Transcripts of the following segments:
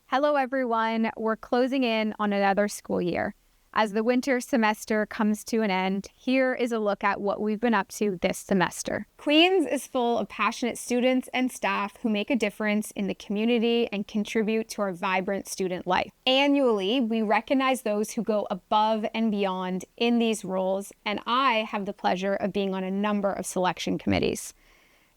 Hello, everyone. We're closing in on another school year. As the winter semester comes to an end, here is a look at what we've been up to this semester. Queen's is full of passionate students and staff who make a difference in the community and contribute to our vibrant student life. Annually, we recognize those who go above and beyond in these roles, and I have the pleasure of being on a number of selection committees.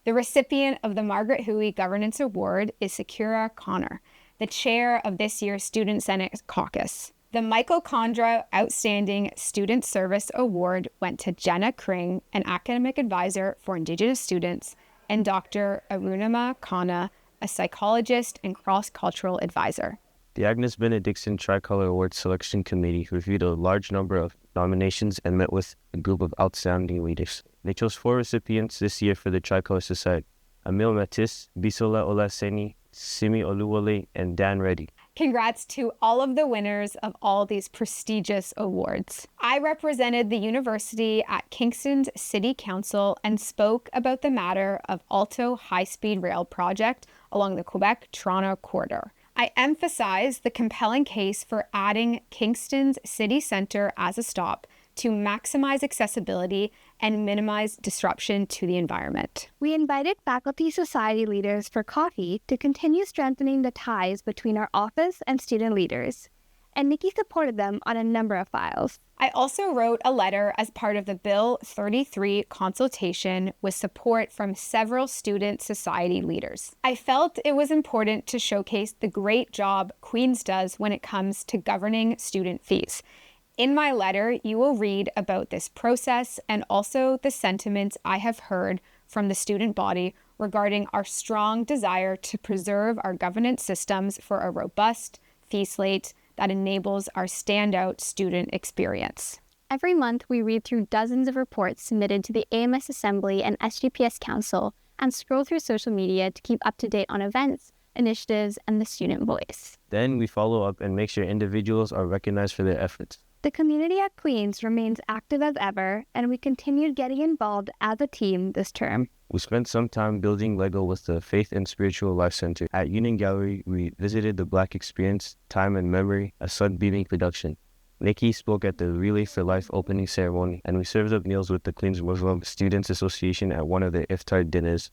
The recipient of the Margaret Huey Governance Award is Sakura Connor, the chair of this year's Student Senate Caucus. The Michael Condra Outstanding Student Service Award went to Jenna Kring, an academic advisor for Indigenous students, and Dr. Arunima Khanna, a psychologist and cross-cultural advisor. The Agnes Benedictson Tricolor Award Selection Committee reviewed a large number of nominations and met with a group of outstanding leaders. They chose 4 recipients this year for the Tricolor Society: Emil Matisse, Bisola Olaseni, Simi Oluwole, and Dan Reddy. Congrats to all of the winners of all these prestigious awards. I represented the university at Kingston's City Council and spoke about the matter of Alto high-speed rail project along the Quebec-Toronto corridor. I emphasized the compelling case for adding Kingston's city centre as a stop to maximize accessibility and minimize disruption to the environment. We invited faculty society leaders for coffee to continue strengthening the ties between our office and student leaders, and Nikki supported them on a number of files. I also wrote a letter as part of the Bill 33 consultation with support from several student society leaders. I felt it was important to showcase the great job Queen's does when it comes to governing student fees. In my letter, you will read about this process and also the sentiments I have heard from the student body regarding our strong desire to preserve our governance systems for a robust fee slate that enables our standout student experience. Every month, we read through dozens of reports submitted to the AMS Assembly and SGPS Council and scroll through social media to keep up to date on events, initiatives, and the student voice. Then we follow up and make sure individuals are recognized for their efforts. The community at Queen's remains active as ever, and we continued getting involved as a team this term. We spent some time building Lego with the Faith and Spiritual Life Center. At Union Gallery, we visited the Black Experience, Time and Memory, a Sunbeaming production. Nikki spoke at the Relay for Life opening ceremony, and we served up meals with the Queen's Muslim Students Association at one of their iftar dinners,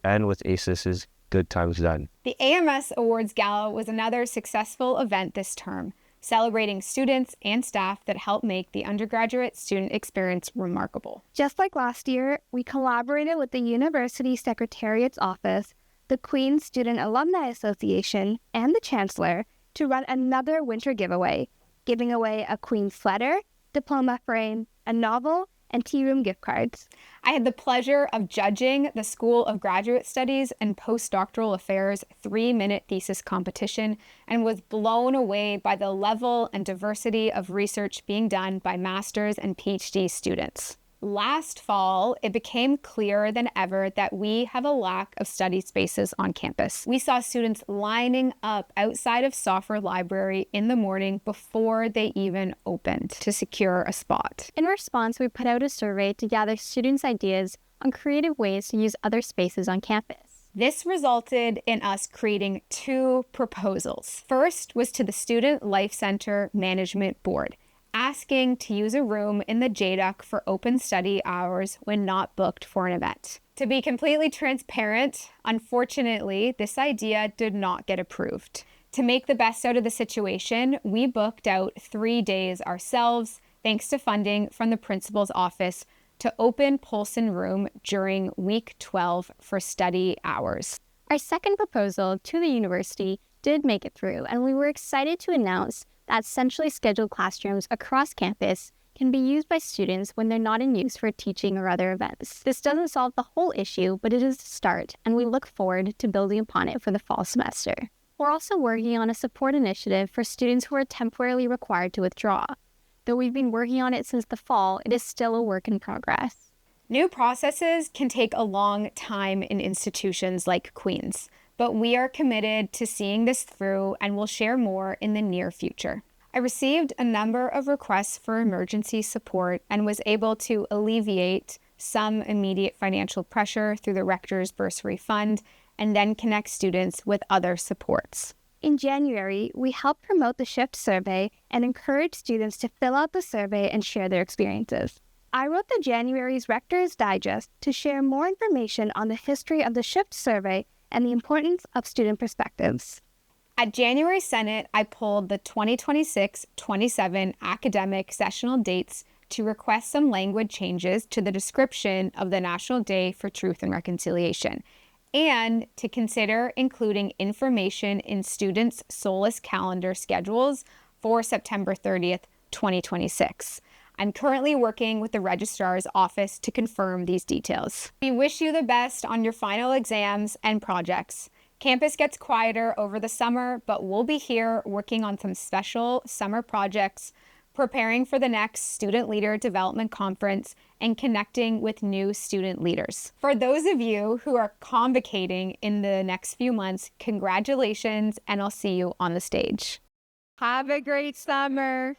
and with ACES's Good Times Done. The AMS Awards Gala was another successful event this term, celebrating students and staff that help make the undergraduate student experience remarkable. Just like last year, we collaborated with the University Secretariat's Office, the Queen's Student Alumni Association, and the Chancellor to run another winter giveaway, giving away a Queen's sweater, diploma frame, a novel, and tea room gift cards. I had the pleasure of judging the School of Graduate Studies and Postdoctoral Affairs 3-minute thesis competition and was blown away by the level and diversity of research being done by master's and PhD students. Last fall, it became clearer than ever that we have a lack of study spaces on campus. We saw students lining up outside of Software Library in the morning before they even opened to secure a spot. In response, we put out a survey to gather students' ideas on creative ways to use other spaces on campus. This resulted in us creating 2 proposals. First was to the Student Life Center Management Board, asking to use a room in the JDUC for open study hours when not booked for an event. To be completely transparent, unfortunately, this idea did not get approved. To make the best out of the situation, we booked out 3 days ourselves, thanks to funding from the principal's office, to open Polson Room during week 12 for study hours. Our second proposal to the university did make it through, and we were excited to announce that centrally scheduled classrooms across campus can be used by students when they're not in use for teaching or other events. This doesn't solve the whole issue, but it is a start, and we look forward to building upon it for the fall semester. We're also working on a support initiative for students who are temporarily required to withdraw. Though we've been working on it since the fall, it is still a work in progress. New processes can take a long time in institutions like Queen's, but we are committed to seeing this through and will share more in the near future. I received a number of requests for emergency support and was able to alleviate some immediate financial pressure through the Rector's Bursary Fund and then connect students with other supports. In January, we helped promote the Shift survey and encouraged students to fill out the survey and share their experiences. I wrote the January's Rector's Digest to share more information on the history of the Shift survey and the importance of student perspectives. At January Senate, I pulled the 2026-27 academic sessional dates to request some language changes to the description of the National Day for Truth and Reconciliation, and to consider including information in students' Solus calendar schedules for September 30th, 2026. I'm currently working with the Registrar's Office to confirm these details. We wish you the best on your final exams and projects. Campus gets quieter over the summer, but we'll be here working on some special summer projects, preparing for the next Student Leader Development Conference, and connecting with new student leaders. For those of you who are convocating in the next few months, congratulations, and I'll see you on the stage. Have a great summer.